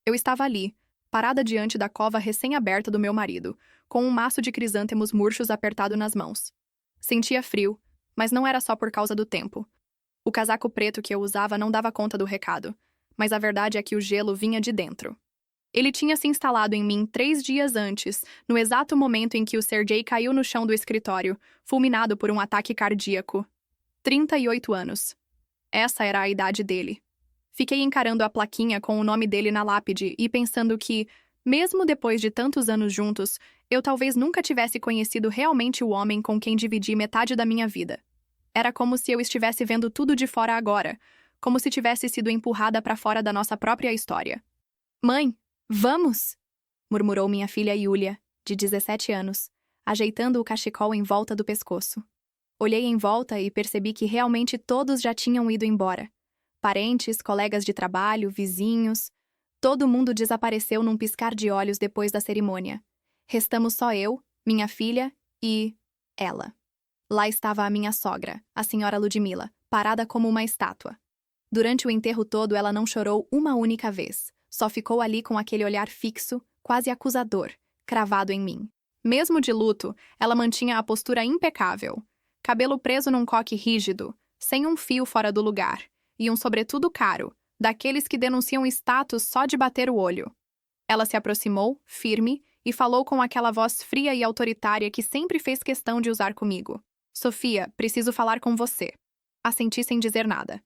Eu estava ali, parada diante da cova recém-aberta do meu marido, com um maço de crisântemos murchos apertado nas mãos. Sentia frio, mas não era só por causa do tempo. O casaco preto que eu usava não dava conta do recado, mas a verdade é que o gelo vinha de dentro. Ele tinha se instalado em mim 3 dias antes, no exato momento em que o Sergei caiu no chão do escritório, fulminado por um ataque cardíaco. 38 anos. Essa era a idade dele. Fiquei encarando a plaquinha com o nome dele na lápide e pensando que, mesmo depois de tantos anos juntos, eu talvez nunca tivesse conhecido realmente o homem com quem dividi metade da minha vida. Era como se eu estivesse vendo tudo de fora agora, como se tivesse sido empurrada para fora da nossa própria história. Mãe, vamos! Murmurou minha filha Yulia, de 17 anos, ajeitando o cachecol em volta do pescoço. Olhei em volta e percebi que realmente todos já tinham ido embora. Parentes, colegas de trabalho, vizinhos. Todo mundo desapareceu num piscar de olhos depois da cerimônia. Restamos só eu, minha filha e... ela. Lá estava a minha sogra, a senhora Ludmila, parada como uma estátua. Durante o enterro todo ela não chorou uma única vez. Só ficou ali com aquele olhar fixo, quase acusador, cravado em mim. Mesmo de luto, ela mantinha a postura impecável. Cabelo preso num coque rígido, sem um fio fora do lugar, e um sobretudo caro, daqueles que denunciam status só de bater o olho. Ela se aproximou, firme, e falou com aquela voz fria e autoritária que sempre fez questão de usar comigo. Sofia, preciso falar com você. Assenti sem dizer nada.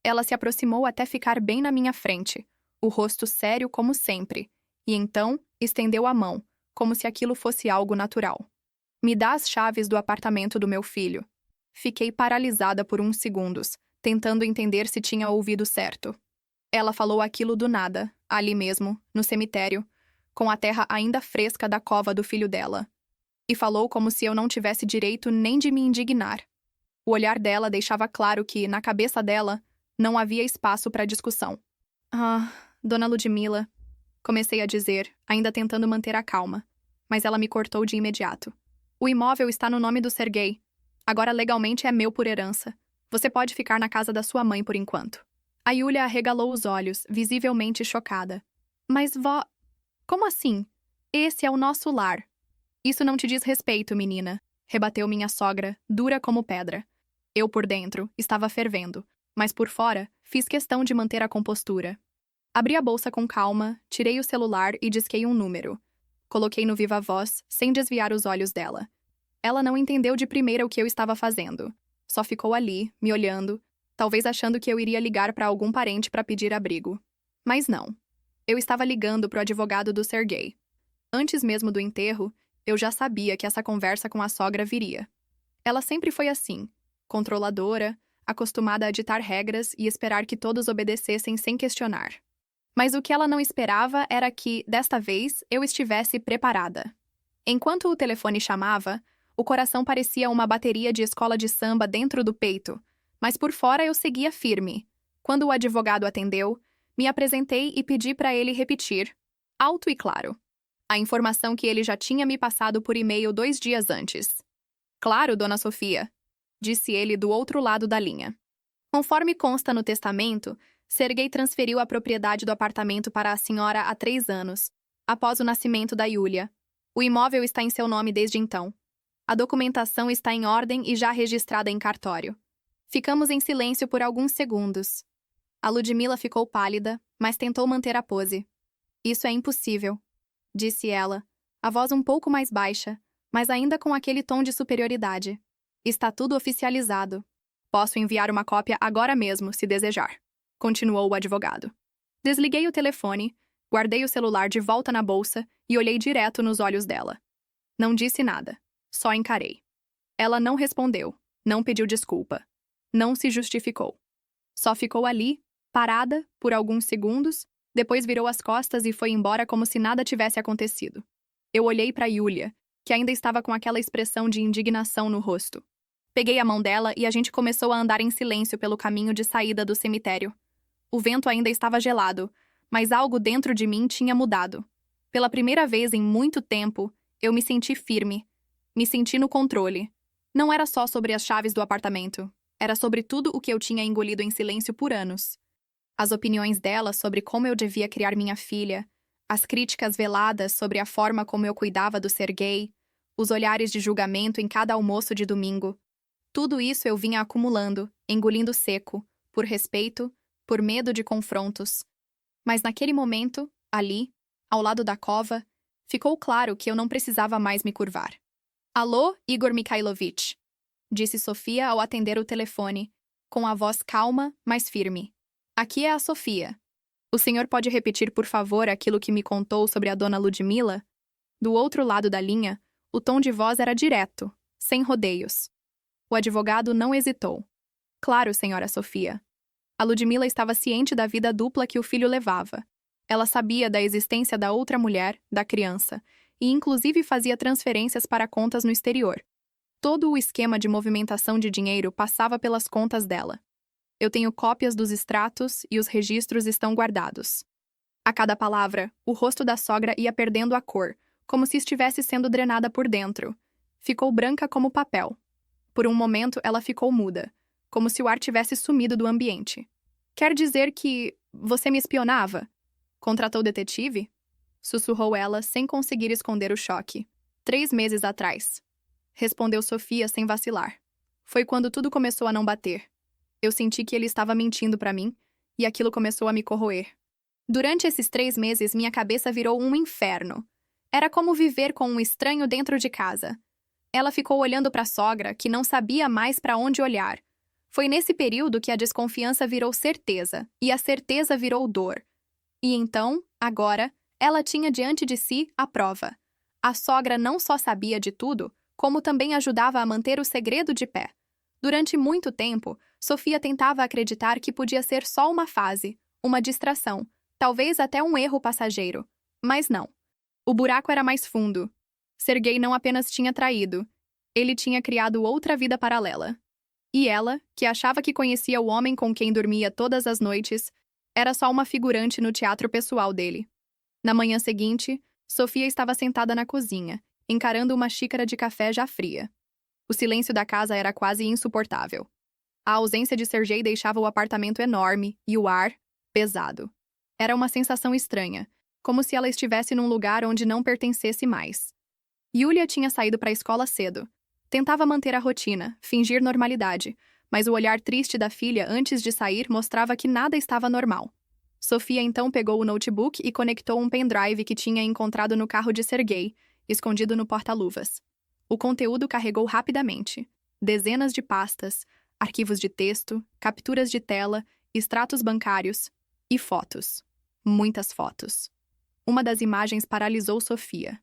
Ela se aproximou até ficar bem na minha frente, o rosto sério como sempre, e então estendeu a mão, como se aquilo fosse algo natural. Me dá as chaves do apartamento do meu filho. Fiquei paralisada por uns segundos, tentando entender se tinha ouvido certo. Ela falou aquilo do nada, ali mesmo, no cemitério, com a terra ainda fresca da cova do filho dela. E falou como se eu não tivesse direito nem de me indignar. O olhar dela deixava claro que, na cabeça dela, não havia espaço para discussão. Ah, dona Ludmila, comecei a dizer, ainda tentando manter a calma, mas ela me cortou de imediato. O imóvel está no nome do Sergei. Agora legalmente é meu por herança. Você pode ficar na casa da sua mãe por enquanto. A Yulia arregalou os olhos, visivelmente chocada. Mas vó... Como assim? Esse é o nosso lar. Isso não te diz respeito, menina, rebateu minha sogra, dura como pedra. Eu, por dentro, estava fervendo, mas por fora, fiz questão de manter a compostura. Abri a bolsa com calma, tirei o celular e disquei um número. Coloquei no viva voz, sem desviar os olhos dela. Ela não entendeu de primeira o que eu estava fazendo. Só ficou ali, me olhando, talvez achando que eu iria ligar para algum parente para pedir abrigo. Mas não. Eu estava ligando para o advogado do Sergei. Antes mesmo do enterro, eu já sabia que essa conversa com a sogra viria. Ela sempre foi assim, controladora, acostumada a ditar regras e esperar que todos obedecessem sem questionar. Mas o que ela não esperava era que, desta vez, eu estivesse preparada. Enquanto o telefone chamava, o coração parecia uma bateria de escola de samba dentro do peito, mas por fora eu seguia firme. Quando o advogado atendeu, me apresentei e pedi para ele repetir, alto e claro, a informação que ele já tinha me passado por e-mail 2 dias antes. Claro, dona Sofia, disse ele do outro lado da linha. Conforme consta no testamento, Sergei transferiu a propriedade do apartamento para a senhora há 3 anos, após o nascimento da Yulia. O imóvel está em seu nome desde então. A documentação está em ordem e já registrada em cartório. Ficamos em silêncio por alguns segundos. A Ludmila ficou pálida, mas tentou manter a pose. Isso é impossível, disse ela, a voz um pouco mais baixa, mas ainda com aquele tom de superioridade. Está tudo oficializado. Posso enviar uma cópia agora mesmo, se desejar. Continuou o advogado. Desliguei o telefone, guardei o celular de volta na bolsa e olhei direto nos olhos dela. Não disse nada, só encarei. Ela não respondeu, não pediu desculpa, não se justificou. Só ficou ali, parada, por alguns segundos, depois virou as costas e foi embora como se nada tivesse acontecido. Eu olhei para Yulia, que ainda estava com aquela expressão de indignação no rosto. Peguei a mão dela e a gente começou a andar em silêncio pelo caminho de saída do cemitério. O vento ainda estava gelado, mas algo dentro de mim tinha mudado. Pela primeira vez em muito tempo, eu me senti firme. Me senti no controle. Não era só sobre as chaves do apartamento. Era sobre tudo o que eu tinha engolido em silêncio por anos. As opiniões dela sobre como eu devia criar minha filha, as críticas veladas sobre a forma como eu cuidava do Sergei, os olhares de julgamento em cada almoço de domingo. Tudo isso eu vinha acumulando, engolindo seco, por respeito, por medo de confrontos. Mas naquele momento, ali, ao lado da cova, ficou claro que eu não precisava mais me curvar. Alô, Igor Mikhailovich, disse Sofia ao atender o telefone, com a voz calma, mas firme. Aqui é a Sofia. O senhor pode repetir, por favor, aquilo que me contou sobre a dona Ludmila? Do outro lado da linha, o tom de voz era direto, sem rodeios. O advogado não hesitou. Claro, senhora Sofia. A Ludmila estava ciente da vida dupla que o filho levava. Ela sabia da existência da outra mulher, da criança, e inclusive fazia transferências para contas no exterior. Todo o esquema de movimentação de dinheiro passava pelas contas dela. Eu tenho cópias dos extratos e os registros estão guardados. A cada palavra, o rosto da sogra ia perdendo a cor, como se estivesse sendo drenada por dentro. Ficou branca como papel. Por um momento, ela ficou muda, como se o ar tivesse sumido do ambiente. Quer dizer que você me espionava? Contratou detetive? Sussurrou ela, sem conseguir esconder o choque. 3 meses atrás. Respondeu Sofia sem vacilar. Foi quando tudo começou a não bater. Eu senti que ele estava mentindo para mim, e aquilo começou a me corroer. Durante esses 3 meses, minha cabeça virou um inferno. Era como viver com um estranho dentro de casa. Ela ficou olhando para a sogra, que não sabia mais para onde olhar. Foi nesse período que a desconfiança virou certeza, e a certeza virou dor. E então, agora, ela tinha diante de si a prova. A sogra não só sabia de tudo, como também ajudava a manter o segredo de pé. Durante muito tempo, Sofia tentava acreditar que podia ser só uma fase, uma distração, talvez até um erro passageiro. Mas não. O buraco era mais fundo. Sergei não apenas tinha traído, ele tinha criado outra vida paralela. E ela, que achava que conhecia o homem com quem dormia todas as noites, era só uma figurante no teatro pessoal dele. Na manhã seguinte, Sofia estava sentada na cozinha, encarando uma xícara de café já fria. O silêncio da casa era quase insuportável. A ausência de Sergei deixava o apartamento enorme e o ar pesado. Era uma sensação estranha, como se ela estivesse num lugar onde não pertencesse mais. Yulia tinha saído para a escola cedo. Tentava manter a rotina, fingir normalidade, mas o olhar triste da filha antes de sair mostrava que nada estava normal. Sofia então pegou o notebook e conectou um pendrive que tinha encontrado no carro de Sergei, escondido no porta-luvas. O conteúdo carregou rapidamente. Dezenas de pastas, arquivos de texto, capturas de tela, extratos bancários e fotos. Muitas fotos. Uma das imagens paralisou Sofia.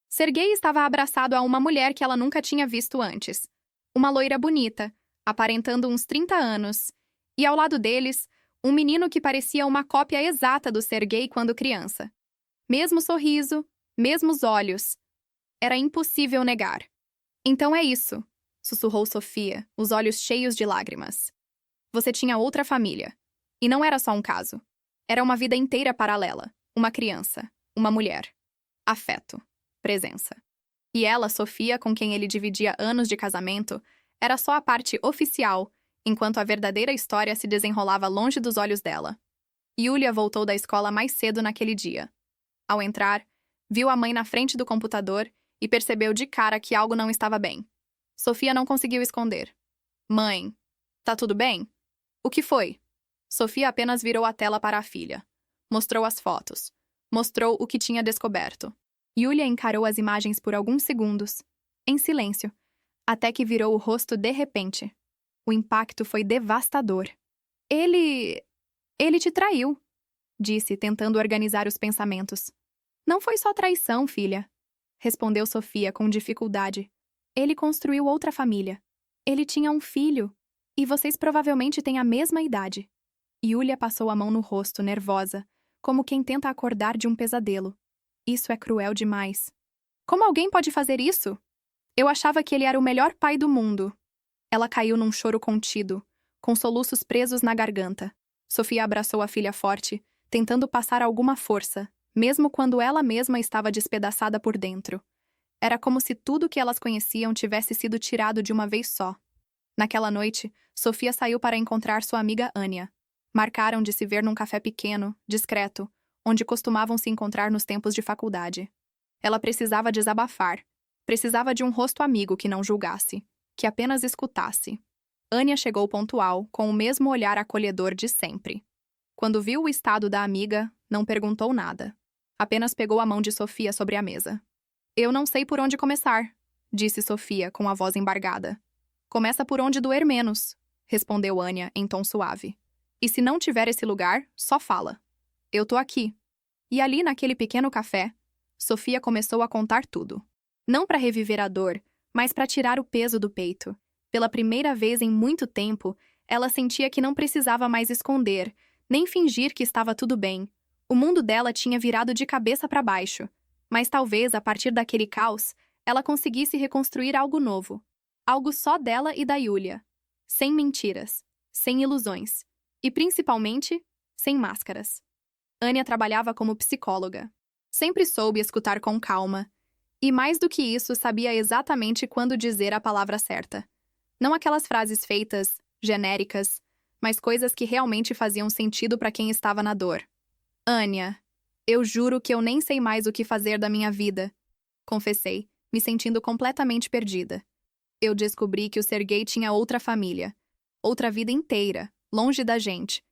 Sergei estava abraçado a uma mulher que ela nunca tinha visto antes. Uma loira bonita, aparentando uns 30 anos. E ao lado deles, um menino que parecia uma cópia exata do Sergei quando criança. Mesmo sorriso, mesmos olhos. Era impossível negar. Então é isso, sussurrou Sofia, os olhos cheios de lágrimas. Você tinha outra família. E não era só um caso. Era uma vida inteira paralela. Uma criança, uma mulher. Afeto. Presença. E ela, Sofia, com quem ele dividia anos de casamento, era só a parte oficial, enquanto a verdadeira história se desenrolava longe dos olhos dela. Yulia voltou da escola mais cedo naquele dia. Ao entrar, viu a mãe na frente do computador e percebeu de cara que algo não estava bem. Sofia não conseguiu esconder. Mãe, tá tudo bem? O que foi? Sofia apenas virou a tela para a filha. Mostrou as fotos. Mostrou o que tinha descoberto. Yulia encarou as imagens por alguns segundos, em silêncio, até que virou o rosto de repente. O impacto foi devastador. Ele te traiu, disse, tentando organizar os pensamentos. Não foi só traição, filha, respondeu Sofia com dificuldade. Ele construiu outra família. Ele tinha um filho, e vocês provavelmente têm a mesma idade. Yulia passou a mão no rosto, nervosa, como quem tenta acordar de um pesadelo. Isso é cruel demais. Como alguém pode fazer isso? Eu achava que ele era o melhor pai do mundo. Ela caiu num choro contido, com soluços presos na garganta. Sofia abraçou a filha forte, tentando passar alguma força, mesmo quando ela mesma estava despedaçada por dentro. Era como se tudo que elas conheciam tivesse sido tirado de uma vez só. Naquela noite, Sofia saiu para encontrar sua amiga Anya. Marcaram de se ver num café pequeno, discreto, onde costumavam se encontrar nos tempos de faculdade. Ela precisava desabafar. Precisava de um rosto amigo que não julgasse, que apenas escutasse. Anya chegou pontual, com o mesmo olhar acolhedor de sempre. Quando viu o estado da amiga, não perguntou nada. Apenas pegou a mão de Sofia sobre a mesa. Eu não sei por onde começar, disse Sofia com a voz embargada. Começa por onde doer menos, respondeu Anya em tom suave. E se não tiver esse lugar, só fala. Eu tô aqui. E ali naquele pequeno café, Sofia começou a contar tudo. Não para reviver a dor, mas para tirar o peso do peito. Pela primeira vez em muito tempo, ela sentia que não precisava mais esconder, nem fingir que estava tudo bem. O mundo dela tinha virado de cabeça para baixo. Mas talvez, a partir daquele caos, ela conseguisse reconstruir algo novo. Algo só dela e da Yulia. Sem mentiras, sem ilusões. E, principalmente, sem máscaras. Anya trabalhava como psicóloga. Sempre soube escutar com calma. E, mais do que isso, sabia exatamente quando dizer a palavra certa. Não aquelas frases feitas, genéricas, mas coisas que realmente faziam sentido para quem estava na dor. Anya, eu juro que eu nem sei mais o que fazer da minha vida, confessei, me sentindo completamente perdida. Eu descobri que o Sergei tinha outra família, outra vida inteira, longe da gente.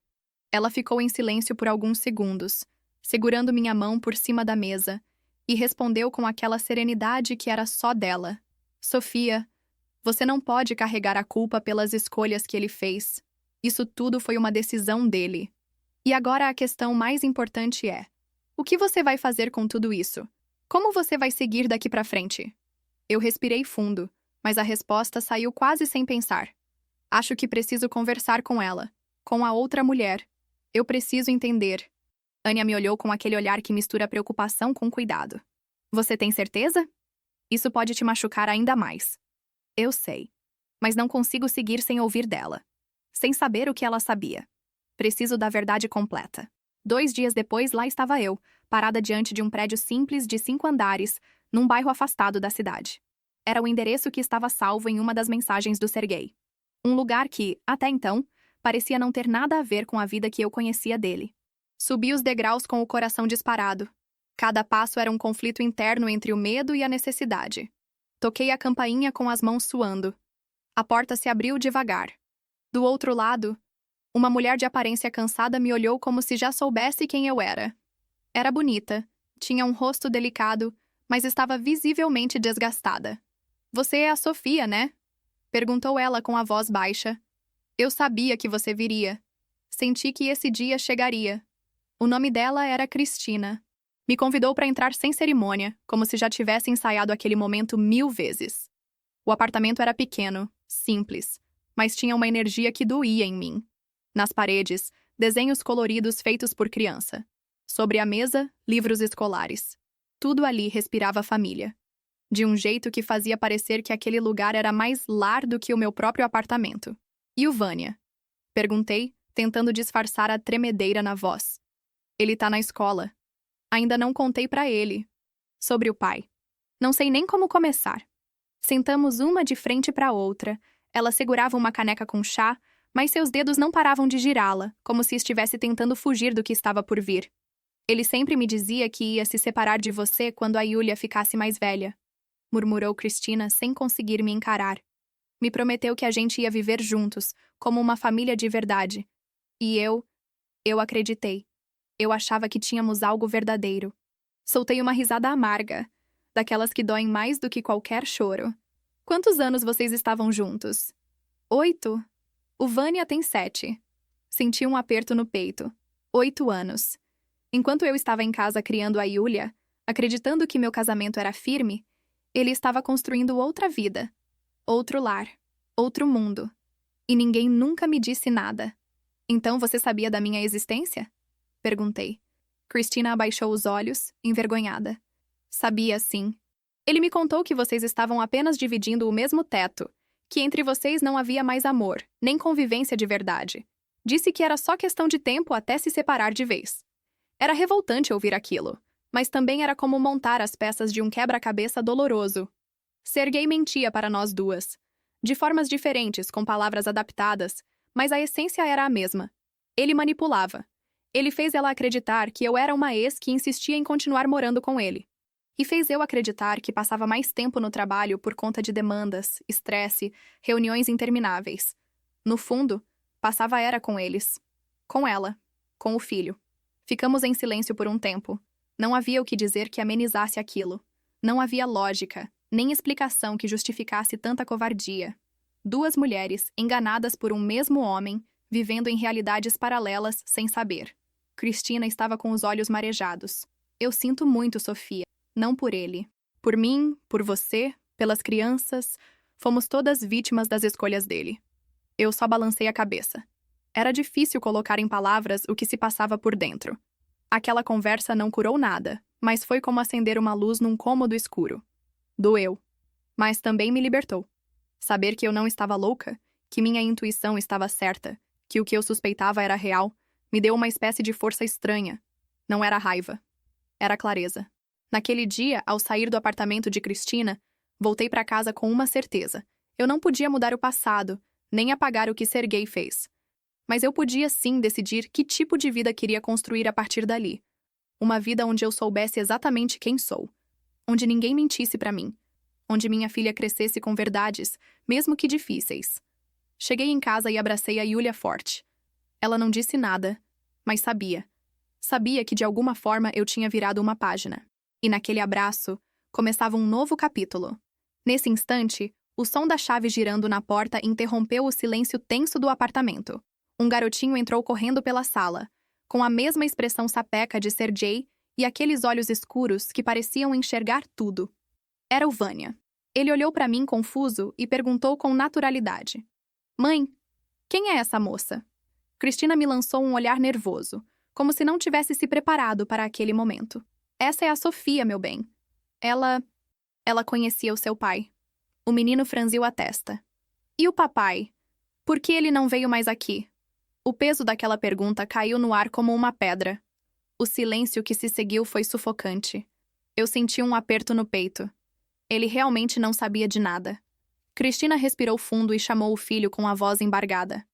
Ela ficou em silêncio por alguns segundos, segurando minha mão por cima da mesa, e respondeu com aquela serenidade que era só dela. Sofia, você não pode carregar a culpa pelas escolhas que ele fez. Isso tudo foi uma decisão dele. E agora a questão mais importante é: o que você vai fazer com tudo isso? Como você vai seguir daqui pra frente? Eu respirei fundo, mas a resposta saiu quase sem pensar. Acho que preciso conversar com ela, com a outra mulher. Eu preciso entender. Anya me olhou com aquele olhar que mistura preocupação com cuidado. Você tem certeza? Isso pode te machucar ainda mais. Eu sei. Mas não consigo seguir sem ouvir dela. Sem saber o que ela sabia. Preciso da verdade completa. 2 dias depois, lá estava eu, parada diante de um prédio simples de 5 andares, num bairro afastado da cidade. Era o endereço que estava salvo em uma das mensagens do Sergei. Um lugar que, até então, parecia não ter nada a ver com a vida que eu conhecia dele. Subi os degraus com o coração disparado. Cada passo era um conflito interno entre o medo e a necessidade. Toquei a campainha com as mãos suando. A porta se abriu devagar. Do outro lado, uma mulher de aparência cansada me olhou como se já soubesse quem eu era. Era bonita, tinha um rosto delicado, mas estava visivelmente desgastada. Você é a Sofia, né? Perguntou ela com a voz baixa. Eu sabia que você viria. Senti que esse dia chegaria. O nome dela era Cristina. Me convidou para entrar sem cerimônia, como se já tivesse ensaiado aquele momento 1000 vezes. O apartamento era pequeno, simples, mas tinha uma energia que doía em mim. Nas paredes, desenhos coloridos feitos por criança. Sobre a mesa, livros escolares. Tudo ali respirava família. De um jeito que fazia parecer que aquele lugar era mais lar do que o meu próprio apartamento. E o Vânia? Perguntei, tentando disfarçar a tremedeira na voz. Ele tá na escola. Ainda não contei pra ele. Sobre o pai. Não sei nem como começar. Sentamos uma de frente pra outra. Ela segurava uma caneca com chá, mas seus dedos não paravam de girá-la, como se estivesse tentando fugir do que estava por vir. Ele sempre me dizia que ia se separar de você quando a Yulia ficasse mais velha, murmurou Cristina sem conseguir me encarar. Me prometeu que a gente ia viver juntos, como uma família de verdade. E eu acreditei. Eu achava que tínhamos algo verdadeiro. Soltei uma risada amarga, daquelas que doem mais do que qualquer choro. Quantos anos vocês estavam juntos? 8? O Vânia tem 7. Senti um aperto no peito. 8 anos. Enquanto eu estava em casa criando a Yulia, acreditando que meu casamento era firme, ele estava construindo outra vida. Outro lar. Outro mundo. E ninguém nunca me disse nada. Então você sabia da minha existência? Perguntei. Cristina abaixou os olhos, envergonhada. Sabia, sim. Ele me contou que vocês estavam apenas dividindo o mesmo teto, que entre vocês não havia mais amor, nem convivência de verdade. Disse que era só questão de tempo até se separar de vez. Era revoltante ouvir aquilo, mas também era como montar as peças de um quebra-cabeça doloroso. Sergei mentia para nós duas. De formas diferentes, com palavras adaptadas, mas a essência era a mesma. Ele manipulava. Ele fez ela acreditar que eu era uma ex que insistia em continuar morando com ele. E fez eu acreditar que passava mais tempo no trabalho por conta de demandas, estresse, reuniões intermináveis. No fundo, passava era com eles. Com ela. Com o filho. Ficamos em silêncio por um tempo. Não havia o que dizer que amenizasse aquilo. Não havia lógica, nem explicação que justificasse tanta covardia. Duas mulheres, enganadas por um mesmo homem, vivendo em realidades paralelas sem saber. Cristina estava com os olhos marejados. Eu sinto muito, Sofia. Não por ele. Por mim, por você, pelas crianças, fomos todas vítimas das escolhas dele. Eu só balancei a cabeça. Era difícil colocar em palavras o que se passava por dentro. Aquela conversa não curou nada, mas foi como acender uma luz num cômodo escuro. Doeu. Mas também me libertou. Saber que eu não estava louca, que minha intuição estava certa, que o que eu suspeitava era real, me deu uma espécie de força estranha. Não era raiva. Era clareza. Naquele dia, ao sair do apartamento de Cristina, voltei para casa com uma certeza. Eu não podia mudar o passado, nem apagar o que Serguei fez. Mas eu podia sim decidir que tipo de vida queria construir a partir dali. Uma vida onde eu soubesse exatamente quem sou. Onde ninguém mentisse para mim. Onde minha filha crescesse com verdades, mesmo que difíceis. Cheguei em casa e abracei a Yulia forte. Ela não disse nada, mas sabia. Sabia que de alguma forma eu tinha virado uma página. E naquele abraço, começava um novo capítulo. Nesse instante, o som da chave girando na porta interrompeu o silêncio tenso do apartamento. Um garotinho entrou correndo pela sala, com a mesma expressão sapeca de Sergei e aqueles olhos escuros que pareciam enxergar tudo. Era o Vânia. Ele olhou para mim confuso e perguntou com naturalidade. Mãe, quem é essa moça? Cristina me lançou um olhar nervoso, como se não tivesse se preparado para aquele momento. Essa é a Sofia, meu bem. Ela conhecia o seu pai. O menino franziu a testa. E o papai? Por que ele não veio mais aqui? O peso daquela pergunta caiu no ar como uma pedra. O silêncio que se seguiu foi sufocante. Eu senti um aperto no peito. Ele realmente não sabia de nada. Cristina respirou fundo e chamou o filho com a voz embargada.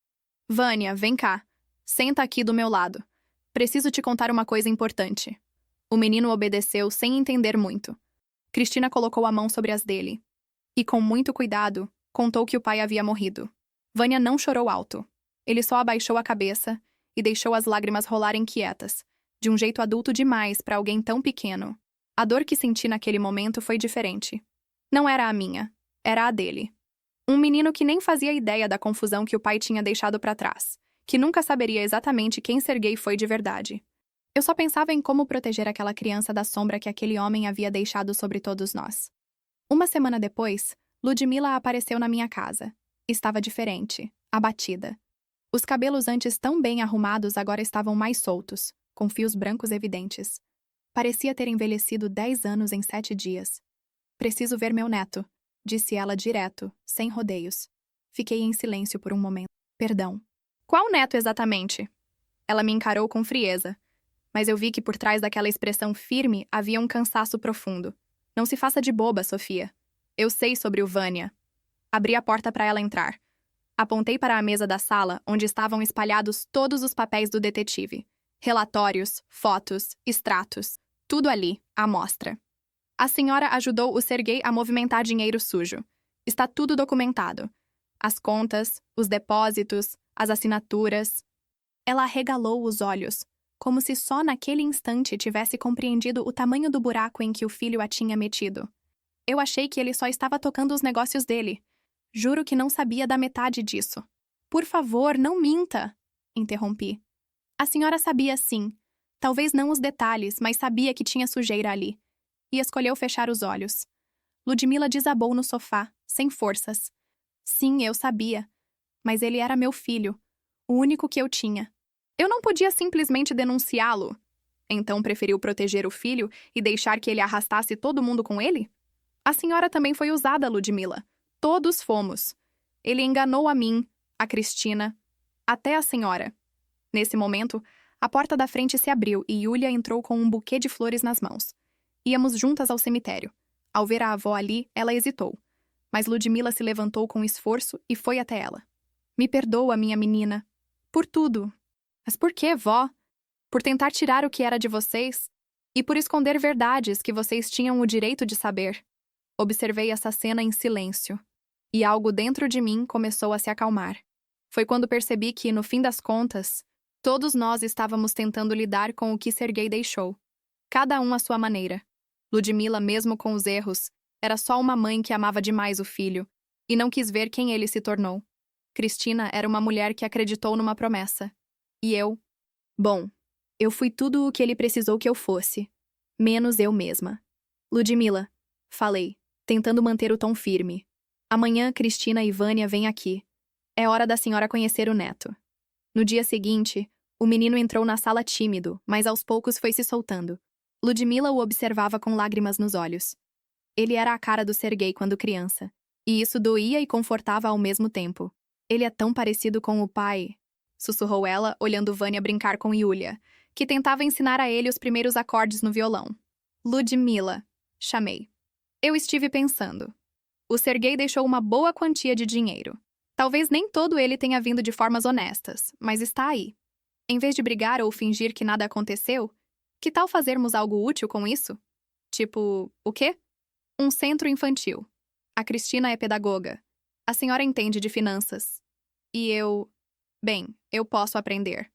Vânia, vem cá. Senta aqui do meu lado. Preciso te contar uma coisa importante. O menino obedeceu sem entender muito. Cristina colocou a mão sobre as dele. E, com muito cuidado, contou que o pai havia morrido. Vânia não chorou alto. Ele só abaixou a cabeça e deixou as lágrimas rolarem quietas, de um jeito adulto demais para alguém tão pequeno. A dor que senti naquele momento foi diferente. Não era a minha, era a dele. Um menino que nem fazia ideia da confusão que o pai tinha deixado para trás, que nunca saberia exatamente quem Serguei foi de verdade. Eu só pensava em como proteger aquela criança da sombra que aquele homem havia deixado sobre todos nós. Uma semana depois, Ludmila apareceu na minha casa. Estava diferente, abatida. Os cabelos antes tão bem arrumados agora estavam mais soltos, com fios brancos evidentes. Parecia ter envelhecido 10 anos em 7 dias. Preciso ver meu neto, disse ela direto, sem rodeios. Fiquei em silêncio por um momento. Perdão. Qual neto exatamente? Ela me encarou com frieza. Mas eu vi que por trás daquela expressão firme havia um cansaço profundo. Não se faça de boba, Sofia. Eu sei sobre o Vânia. Abri a porta para ela entrar. Apontei para a mesa da sala, onde estavam espalhados todos os papéis do detetive. Relatórios, fotos, extratos. Tudo ali, à mostra. A senhora ajudou o Serguei a movimentar dinheiro sujo. Está tudo documentado. As contas, os depósitos, as assinaturas. Ela arregalou os olhos, como se só naquele instante tivesse compreendido o tamanho do buraco em que o filho a tinha metido. Eu achei que ele só estava tocando os negócios dele. Juro que não sabia da metade disso. Por favor, não minta, interrompi. A senhora sabia sim. Talvez não os detalhes, mas sabia que tinha sujeira ali. E escolheu fechar os olhos. Ludmila desabou no sofá, sem forças. Sim, eu sabia. Mas ele era meu filho, o único que eu tinha. Eu não podia simplesmente denunciá-lo. Então preferiu proteger o filho e deixar que ele arrastasse todo mundo com ele? A senhora também foi usada, Ludmila. Todos fomos. Ele enganou a mim, a Cristina, até a senhora. Nesse momento, a porta da frente se abriu e Yulia entrou com um buquê de flores nas mãos. Íamos juntas ao cemitério. Ao ver a avó ali, ela hesitou. Mas Ludmila se levantou com esforço e foi até ela. Me perdoa, minha menina. Por tudo. Mas por que, vó? Por tentar tirar o que era de vocês? E por esconder verdades que vocês tinham o direito de saber. Observei essa cena em silêncio. E algo dentro de mim começou a se acalmar. Foi quando percebi que, no fim das contas, todos nós estávamos tentando lidar com o que Sergei deixou. Cada um à sua maneira. Ludmila, mesmo com os erros, era só uma mãe que amava demais o filho e não quis ver quem ele se tornou. Cristina era uma mulher que acreditou numa promessa. E eu? Bom, eu fui tudo o que ele precisou que eu fosse, menos eu mesma. Ludmila, falei, tentando manter o tom firme. Amanhã, Cristina e Vânia vêm aqui. É hora da senhora conhecer o neto. No dia seguinte, o menino entrou na sala tímido, mas aos poucos foi se soltando. Ludmila o observava com lágrimas nos olhos. Ele era a cara do Sergei quando criança, e isso doía e confortava ao mesmo tempo. Ele é tão parecido com o pai, sussurrou ela, olhando Vânia brincar com Yulia, que tentava ensinar a ele os primeiros acordes no violão. Ludmila, chamei. Eu estive pensando. O Sergei deixou uma boa quantia de dinheiro. Talvez nem todo ele tenha vindo de formas honestas, mas está aí. Em vez de brigar ou fingir que nada aconteceu, que tal fazermos algo útil com isso? Tipo, o quê? Um centro infantil. A Cristina é pedagoga. A senhora entende de finanças. E eu... Bem, eu posso aprender.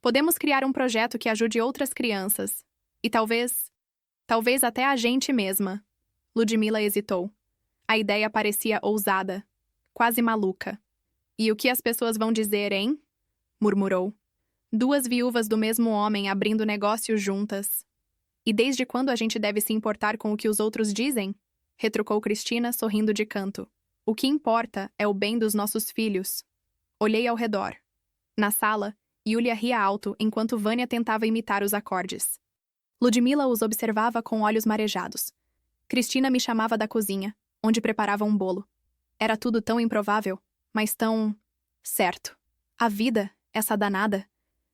Podemos criar um projeto que ajude outras crianças. E talvez até a gente mesma. Ludmila hesitou. A ideia parecia ousada, quase maluca. E o que as pessoas vão dizer, hein? Murmurou. Duas viúvas do mesmo homem abrindo negócios juntas. E desde quando a gente deve se importar com o que os outros dizem? Retrucou Cristina, sorrindo de canto. O que importa é o bem dos nossos filhos. Olhei ao redor. Na sala, Yulia ria alto enquanto Vânia tentava imitar os acordes. Ludmila os observava com olhos marejados. Cristina me chamava da cozinha, onde preparava um bolo. Era tudo tão improvável, mas tão... certo. A vida, essa danada,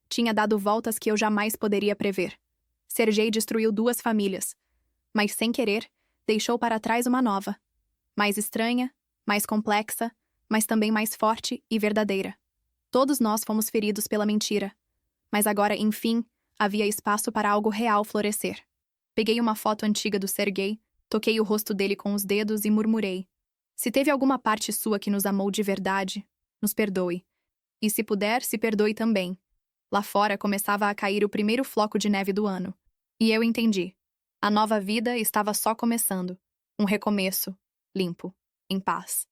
tinha dado voltas que eu jamais poderia prever. Sergei destruiu duas famílias, mas sem querer, deixou para trás uma nova. Mais estranha, mais complexa, mas também mais forte e verdadeira. Todos nós fomos feridos pela mentira. Mas agora, enfim, havia espaço para algo real florescer. Peguei uma foto antiga do Sergei, toquei o rosto dele com os dedos e murmurei. Se teve alguma parte sua que nos amou de verdade, nos perdoe. E se puder, se perdoe também. Lá fora começava a cair o primeiro floco de neve do ano. E eu entendi. A nova vida estava só começando. Um recomeço, limpo, em paz.